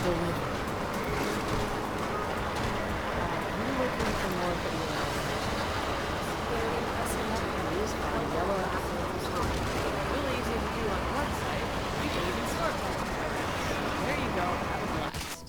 delivered. You're looking for more video animations. Very impressive interviews by yellow apples. Really easy to do on a website. You can even sort by them. There you go. Have a blast.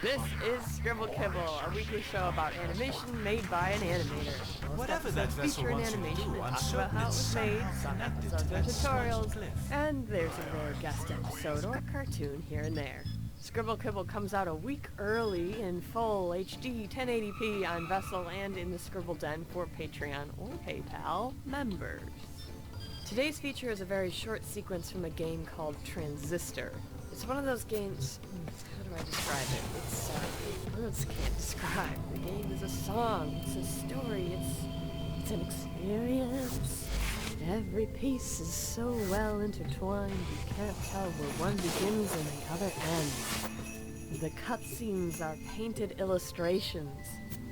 This is Scribble Kibble, a weekly show about animation made by an animator. Whatever that vessel feature an wants you to animation do, and I'm talk certain about how it it's was made, somehow some connected episodes to are that social tutorials, cliff. and there's a rare guest episode or cartoon here and there. Scribble Kibble comes out a week early in full HD 1080p on Vessel and in the Scribble Den for Patreon or PayPal members. Today's feature is a very short sequence from a game called Transistor. It's one of those games, how do I describe it? It's, words can't describe. The game is a song, it's a story, it's an experience. Every piece is so well intertwined, you can't tell where one begins and the other ends. The cutscenes are painted illustrations.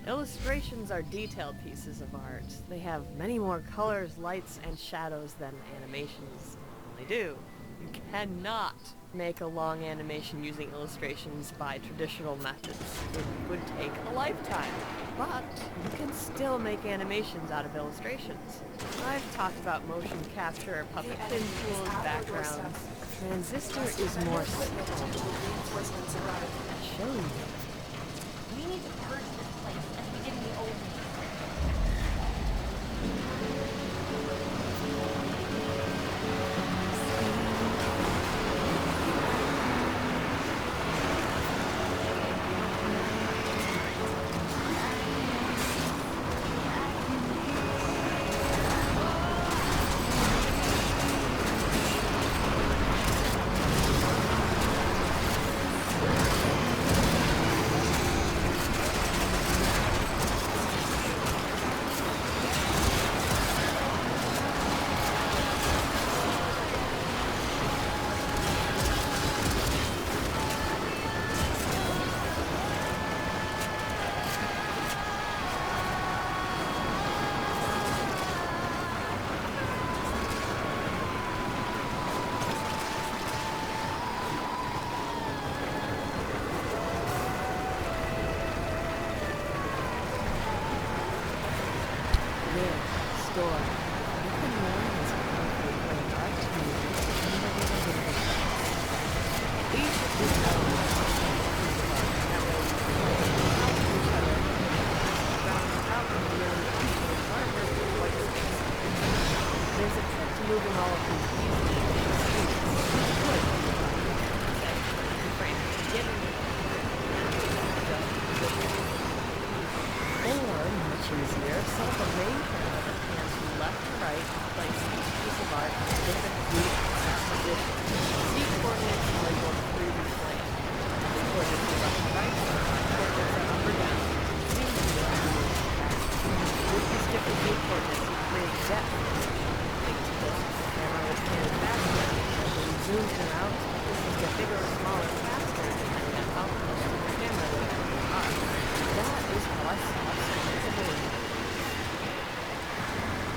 Illustrations are detailed pieces of art. They have many more colors, lights, and shadows than animations normally do. You cannot make a long animation using illustrations by traditional methods. It would take a lifetime. But you can still make animations out of illustrations. I've talked about motion capture, puppet pin tools, backgrounds. Transistor is more simple. I'll show you. We need to purge this place as we did in the old days. Store. You can learn as a complete art music and each of these elements are that way you can help each other round out and beyond each of the partners with what is there's a trick to moving all of these pieces good for beginning or much easier, set up a main camera left to right, place each piece of art in a different group and position. Z coordinates labeled 3D plane. Z coordinates are left to right, coordinates are up or down. Z coordinates with these different Z coordinates, you create depth. Think to this, the camera was pointed backward. When you zoom in or out, this is get bigger or smaller faster depending on how close to the camera the actors are. That is how I saw it.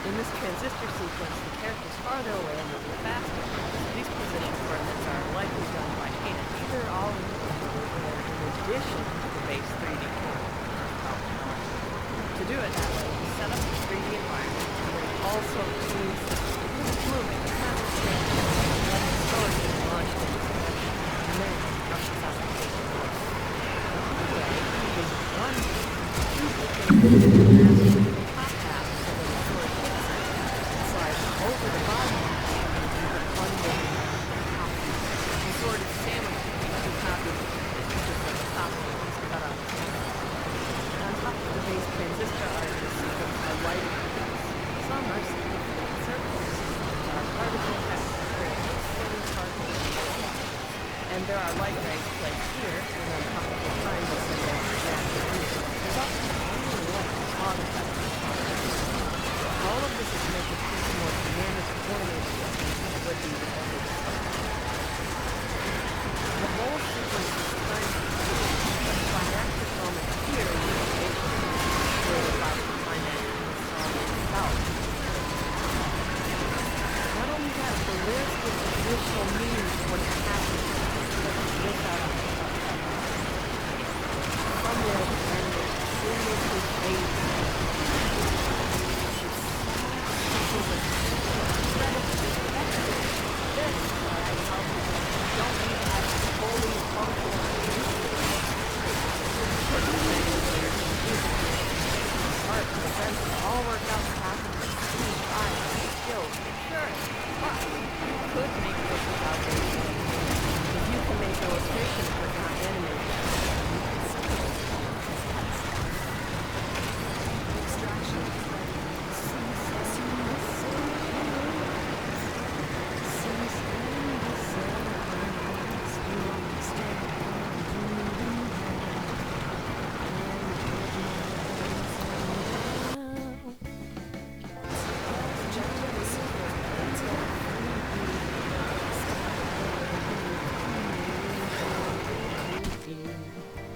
In this transistor sequence, the character's farther away and moving faster. These position coordinates are likely done by hand, either all individually or in addition to the base 3D camera. To do it that way, you set up the 3D environment, and then also choose because it's moving, it's not just standing. Let the story be launched into the direction, and then rush this application forward. Another way is one duplicate the top half so that the story over the bottom and the bundle copy. The sort of sandwich between two copies is just like a top piece cut out. And on top of the base transistor art is a sequence of lighting effects. Some are significant circles, which are particle effects creating spinning particles. And there are light rays placed here, and then a couple of triangles and then there's also only one small effect. All of this is to make the piece more dynamic and coordinated than it would be without the display. The whole sequence is timed but the climactic moment here is the animation created by the climax in the song itself. Not only that, the lyrics could make this without animation. If you can make illustrations but not animate them, you can still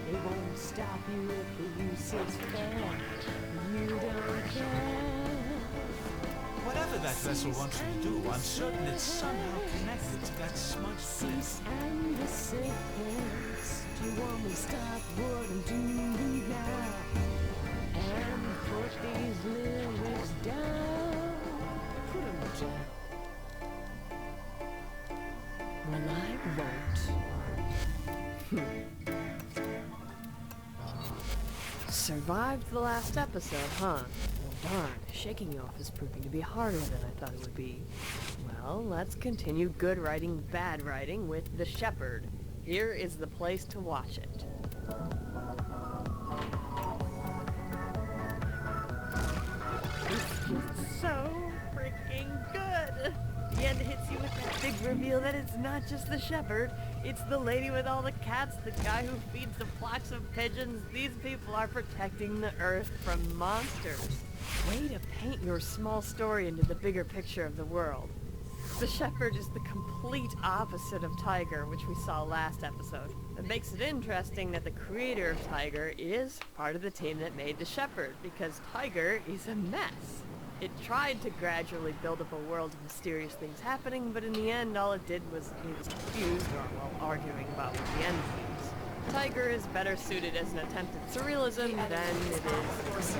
they won't stop you if the use is fair. You don't care. Whatever that vessel wants you to do, I'm certain it's somehow connected to that smudged Cease and desist. You want me to stop what I'm doing now and put these lyrics down. Put 'em down. Well, I won't. Survived the last episode, huh? Well, darn, shaking you off is proving to be harder than I thought it would be. Well, let's continue good writing, bad writing with The Shepherd. Here is the place to watch it. It's just so freaking good! The end hits you with that big reveal that it's not just the shepherd, it's the lady with all the cats, the guy who feeds the flocks of pigeons. These people are protecting the earth from monsters. Way to paint your small story into the bigger picture of the world. The shepherd is the complete opposite of Tiger, which we saw last episode. It makes it interesting that the creator of Tiger is part of the team that made the shepherd, because Tiger is a mess. It tried to gradually build up a world of mysterious things happening, but in the end all it did was he was confused while arguing about what the end means. Tiger is better suited as an attempt at surrealism than it is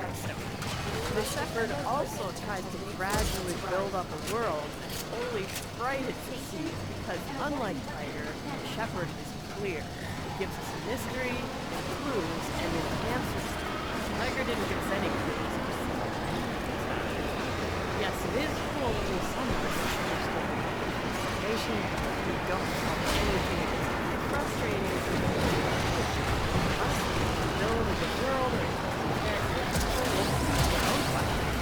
The Shepherd also tries to gradually build up a world, and holy fright it succeeds, because unlike Tiger, the Shepherd is clear. It gives us a mystery, clues, and an answer. Tiger didn't give us any clues. Yes, it is cool to some misinformation, but we don't have anything. It's frustrating. Build a good world and characters their own questions.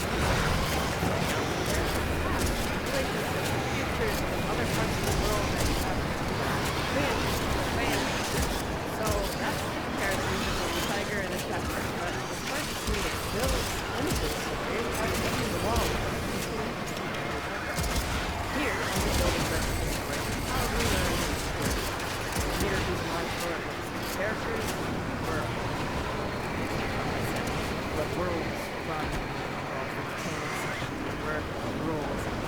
Futures from other parts of the world that have so that's the comparison between the Tiger and the Shepherd. But it's hard to see it builds into the story. It's hard to see the wall. Here, I'm just building the story. How do we learn the story? Here is my story. Characters, world. The world is run the work, rules, and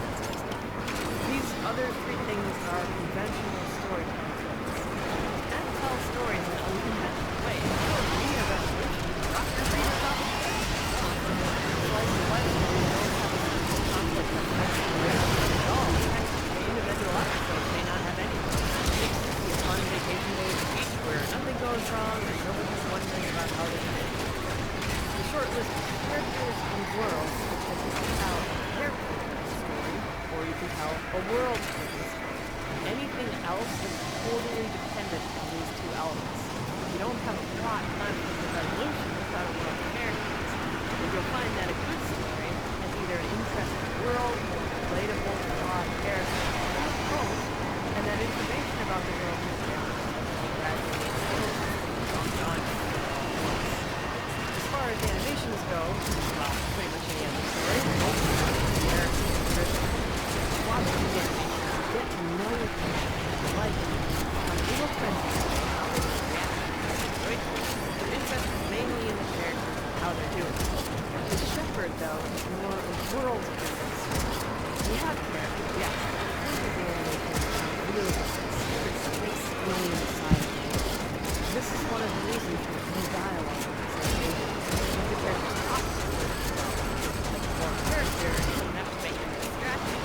these other three things are conventional storytelling tools. And tell stories in unconventional ways. You don't need a resolution. Drop your readers off the page. Slice of life stories don't have a simple conflict of at all. The individual episodes may not have any. It could be a fun vacation day at the beach where nothing goes wrong and nobody's wondering about how they did. The short list of characters and worlds because you can tell a character story, or you can tell a world story. Anything else is totally dependent on these two elements. You don't have a plot, conflict, or resolution without a world of characters. And you'll find that a good story has either an interesting world or a relatable, flawed character, or both, and that information about the world and characters will gradually build on. As far as animations go, well, pretty much any other story, most of them are character-driven. Watch the animations, get to know the characters, like them, how they look friendly, how they react, your interest is mainly in the characters and how they're doing. The Shepherd, though, is more a world-driven story. We have characters, yes, but the animation is really space alien side. This is one of the reasons there's no dialogue in this animation. The characters talk to each other. Like more character, you don't have to make them distracting.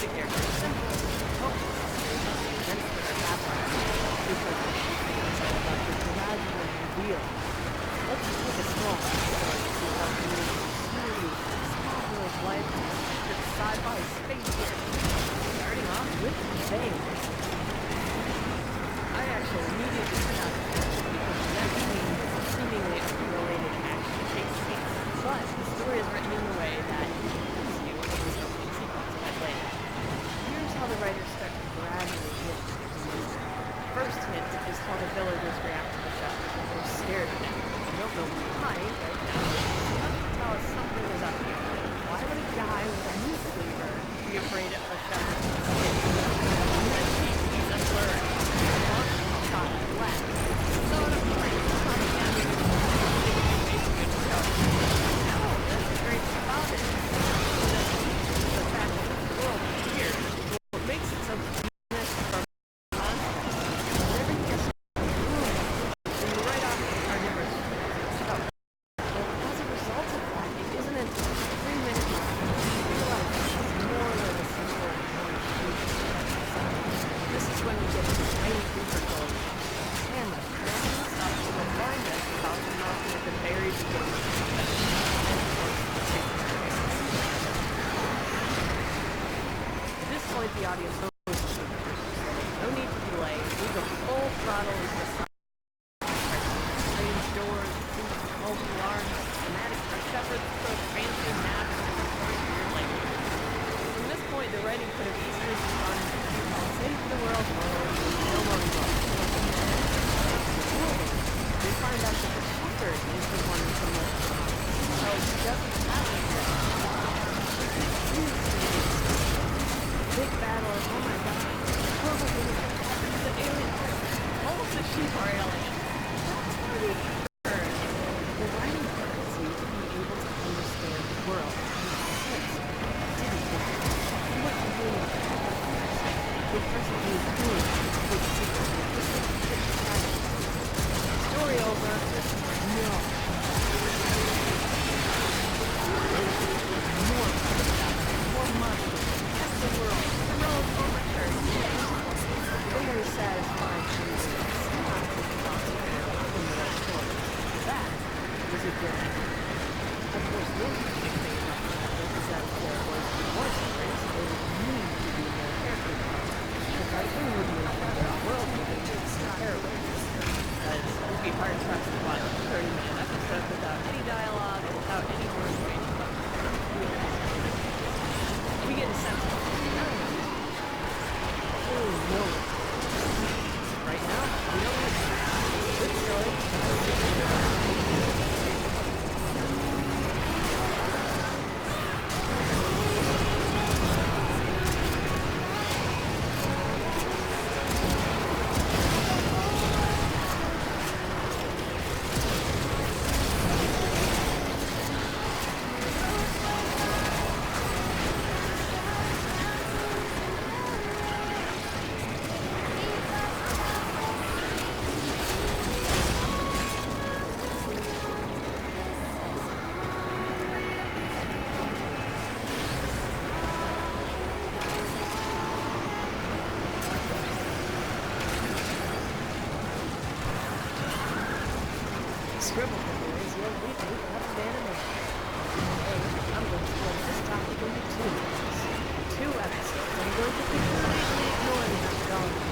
The character is simple, focused, and for the background. Because the shifting is all about the gradual reveal. Let's just take a small story to see how community smooth, small world life, the sci-fi space here. saying this. I actually immediately turned out to catch it because the next scene is seemingly unrelated action chase scene. But the story is written in a way that gives you a opening sequence of it later. Here's how the writers start to gradually hint at the movie. First hint is how the villagers react to the show. They're scared of it. They don't know why right now. They have to tell us something is up here. Why would a guy with a meat cleaver be afraid of a shepherd? He's a bird. Shot left. So of course, it's not a damage. No, that's the great thing about it. The fact that the world is weird. What makes it so genius from everything is and you write off our numbers. So, as a result of that, it isn't until 3 minutes you realize it's more than a simple this is when we get to the tiny creature called Panda, ramping us up to remind us about the mountain at the very beginning of the At this point, the audience knows the creatures. No need to delay. We go full throttle into the sun. Strange doors, smoke alarms, schematics for shepherds, approach fancy maps, and recording weird language. From this point, the writing could have easily gone save the world, no more trouble. We find out that the shepherd is the one from the so he doesn't have a big battle, oh my god, horrible things that happen to the alien. All of the sheep are aliens. That's why we heard the writing currency to be able to understand the world. Didn't think he wasn't doing it. The person who is doing big secret. Story over. No. More money. That's the world. The world overturned. Very satisfying to me. That was a good one. Of course, the interesting thing about that is that there was more secrets. There would need to be more character development. Because we would be in the world with it. It's terrible. Because it would be hard pressed to watch a 30-minute episode without any dialogue and without any more information about the character. We get a sense of oh no. Right now, we don't have good story. Scribble is your weekly of animation. I'm going to split this topic into 2 minutes. 2 episodes. I'm going to completely ignore the methodology.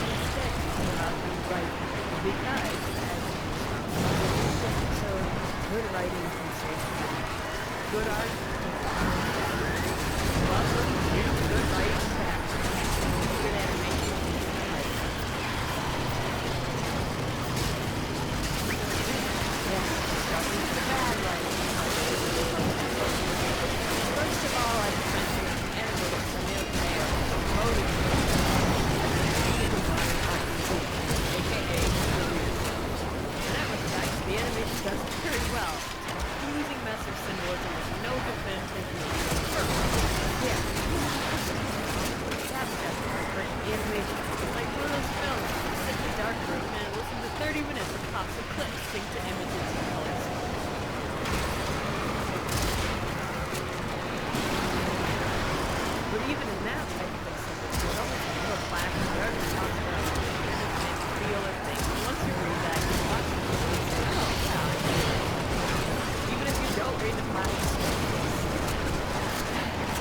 Instead, talk about the writing. Because, as this episode, good writing can save the day. Good art can welcome you good writing back. Good animation can save the First of all, I just mentioned that the animators are male male, promoting aka in that respect, the animation does very well. It's a confusing mess of symbolism with no definitive meaning. Yeah. That's just great animation. It's like one of those films. You sit in a dark room and listen to 30 minutes of pops and clips synced to images and colors. But even in that type of symbol, there's almost a little flash of art that talks about management, feel, or things. And once you read that, you watch it and you say, oh, yeah. Even if you don't read the flash,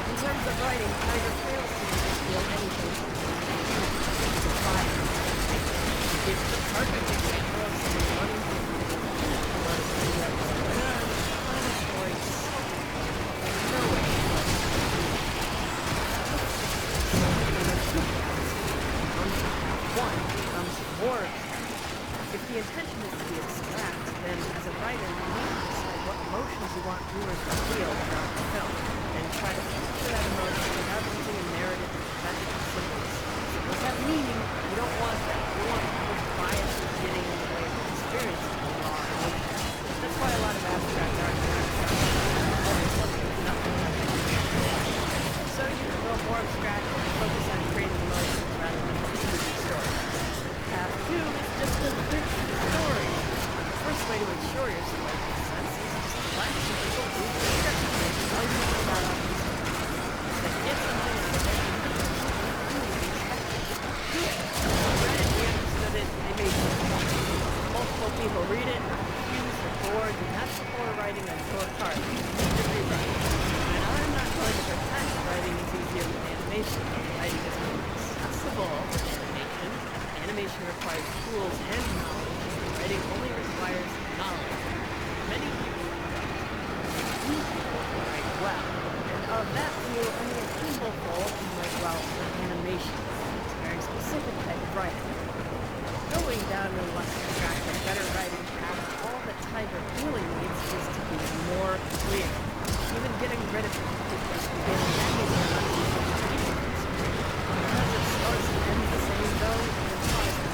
in terms of writing, Tiger fails to feel anything. animation requires tools and knowledge, and writing only requires knowledge. Many people write well, and of that few, only a handful can write well for animation. It's a very specific type of writing. Going down the lesser track of better writing path, all that Tiger really needs is to be more clear. Even getting rid of it because we get because it starts and ends the same though, it causes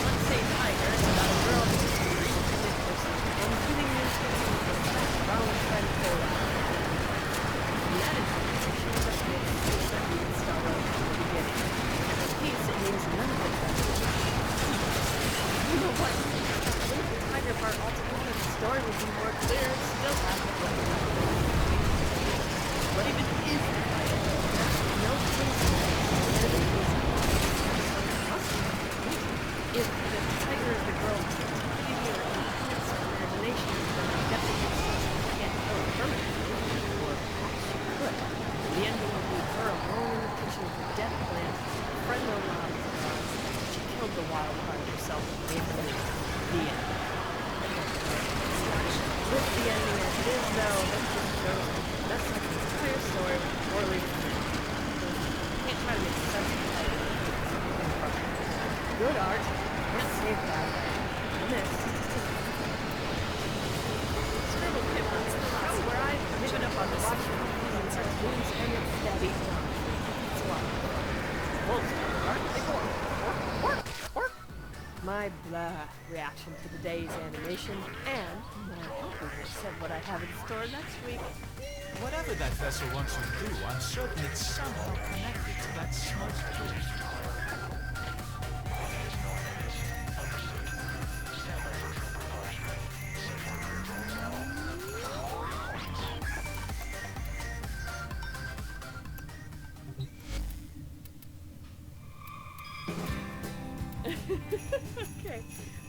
let's say Tiger is about a girl who's a very timid person and hitting news gets into the background friend photo. The attitude shows up in the piece that we installed at the beginning. And the piece, it means none of it does. You know what? Leave the Tiger part altogether, the story would be more clear, it still has the blood. What even is the Tiger? No place if the Tiger is the girl's TV or enhance her imagination, then I guess it can't kill her permanently, or perhaps she could. The ending would be her alone in the kitchen with her death plant, a friend no longer survives. She killed the wild part of herself and gave her the end. With the ending as it is, though, it just shows that's like the entire story poorly written. You can't try to make sense of it. Good art can't save that. And this Scribble Kid wants the show where I've given up on the watching cartoons and instead eat them. That's why. My blah reaction to the day's animation and my happiness at what I have in store next week. Whatever that vessel wants you to do, I'm certain it's somehow connected to that smudge too.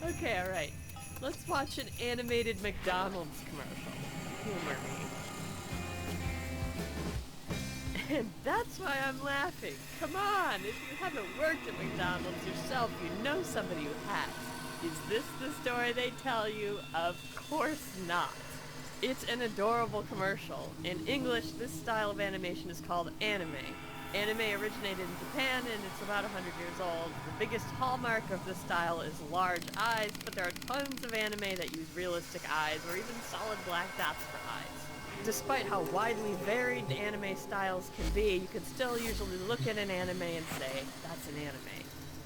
Okay, alright. Let's watch an animated McDonald's commercial. Humor me. And that's why I'm laughing. Come on, if you haven't worked at McDonald's yourself, you know somebody who has. Is this the story they tell you? Of course not. It's an adorable commercial. In English, this style of animation is called anime. Anime originated in Japan and it's about 100 years old. The biggest hallmark of the style is large eyes, but there are tons of anime that use realistic eyes or even solid black dots for eyes. Despite how widely varied anime styles can be, you can still usually look at an anime and say, that's an anime.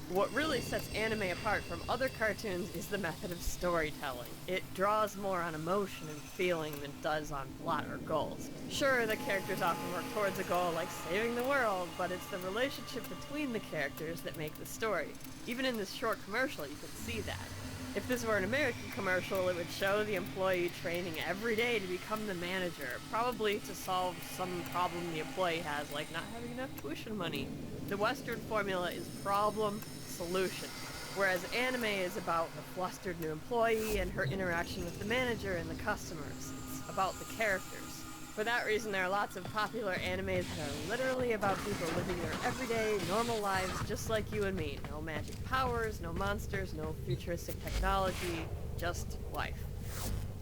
What really sets anime apart from other cartoons is the method of storytelling. It draws more on emotion and feeling than it does on plot or goals. Sure, the characters often work towards a goal like saving the world, but it's the relationship between the characters that make the story. Even in this short commercial, you can see that. If this were an American commercial, it would show the employee training every day to become the manager, probably to solve some problem the employee has, like not having enough tuition money. The Western formula is problem, solution, whereas anime is about the flustered new employee and her interaction with the manager and the customers. It's about the characters. For that reason, there are lots of popular animes that are literally about people living their everyday, normal lives just like you and me. No magic powers, no monsters, no futuristic technology, just life.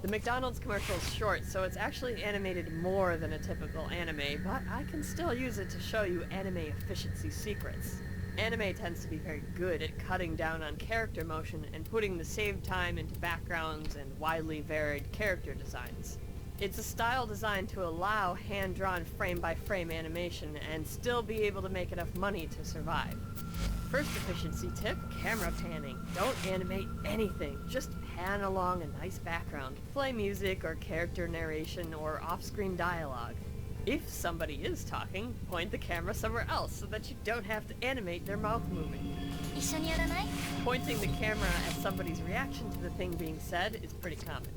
The McDonald's commercial is short, so it's actually animated more than a typical anime, but I can still use it to show you anime efficiency secrets. Anime tends to be very good at cutting down on character motion and putting the saved time into backgrounds and widely varied character designs. It's a style designed to allow hand-drawn frame-by-frame animation and still be able to make enough money to survive. First efficiency tip, camera panning. Don't animate anything, just pan along a nice background. Play music or character narration or off-screen dialogue. If somebody is talking, point the camera somewhere else so that you don't have to animate their mouth moving. Pointing the camera at somebody's reaction to the thing being said is pretty common.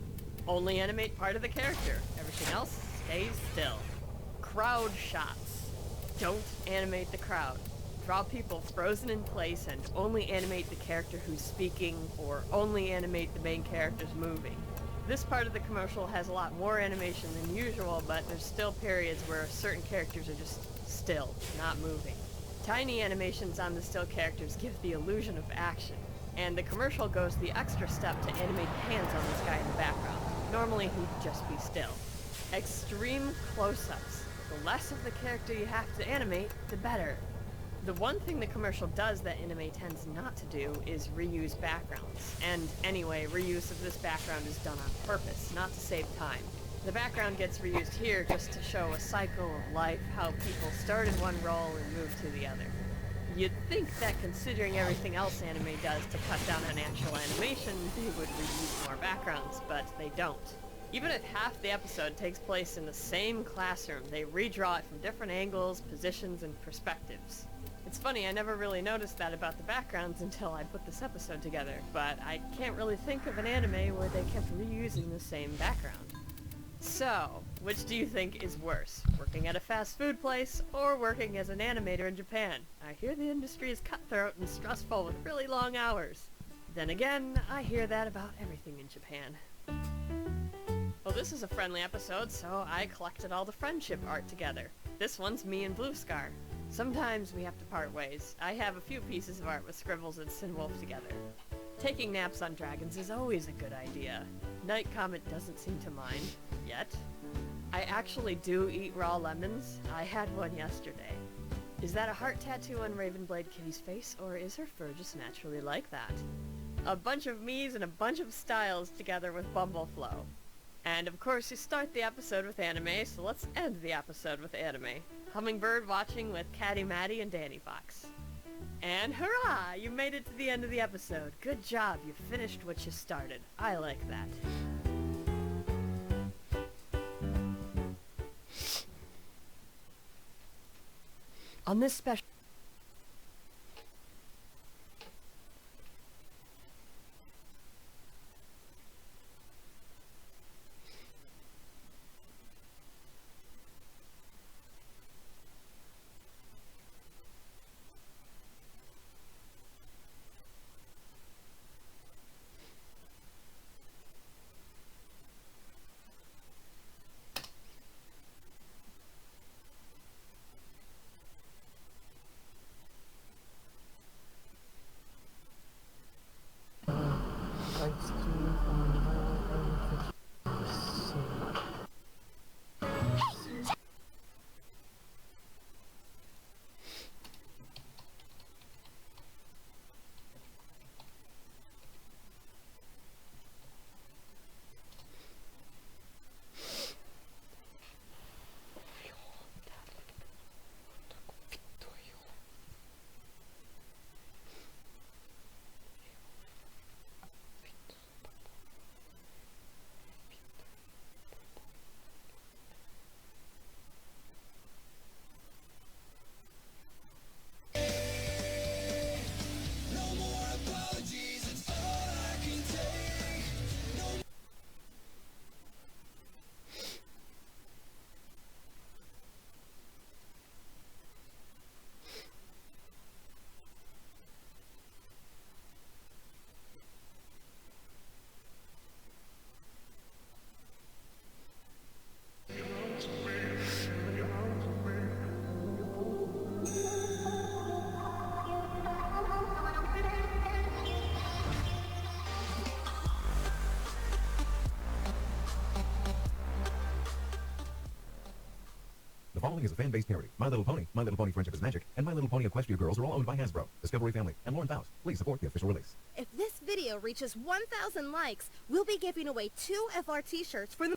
Only animate part of the character. Everything else stays still. Crowd shots. Don't animate the crowd. Draw people frozen in place and only animate the character who's speaking or only animate the main characters moving. This part of the commercial has a lot more animation than usual, but there's still periods where certain characters are just still, not moving. Tiny animations on the still characters give the illusion of action, and the commercial goes the extra step to animate the hands on this guy in the background. Normally he'd just be still. Extreme close-ups. The less of the character you have to animate, the better. The one thing the commercial does that anime tends not to do is reuse backgrounds. And anyway, reuse of this background is done on purpose, not to save time. The background gets reused here just to show a cycle of life, how people start in one role and move to the other. You'd think that considering everything else anime does to cut down on actual animation, they would reuse more backgrounds, but they don't. Even if half the episode takes place in the same classroom, they redraw it from different angles, positions, and perspectives. It's funny, I never really noticed that about the backgrounds until I put this episode together, but I can't really think of an anime where they kept reusing the same background. So, which do you think is worse, working at a fast food place or working as an animator in Japan? I hear the industry is cutthroat and stressful with really long hours. Then again, I hear that about everything in Japan. Well, this is a friendly episode, so I collected all the friendship art together. This one's me and Blue Scar. Sometimes we have to part ways. I have a few pieces of art with Scribbles and Sinwolf together. Taking naps on dragons is always a good idea. Night Comet doesn't seem to mind. Yet. I actually do eat raw lemons. I had one yesterday. Is that a heart tattoo on Ravenblade Kitty's face, or is her fur just naturally like that? A bunch of me's and a bunch of styles together with Bumbleflow. And of course you start the episode with anime, so let's end the episode with anime. Hummingbird watching with Catty Matty and Danny Fox. And hurrah! You made it to the end of the episode. Good job, you finished what you started. I like that. On this special The following is a fan-based parody. My Little Pony, My Little Pony Friendship is Magic, and My Little Pony Equestria Girls are all owned by Hasbro, Discovery Family, and Lauren Faust. Please support the official release. If this video reaches 1,000 likes, we'll be giving away 2 FR t-shirts for the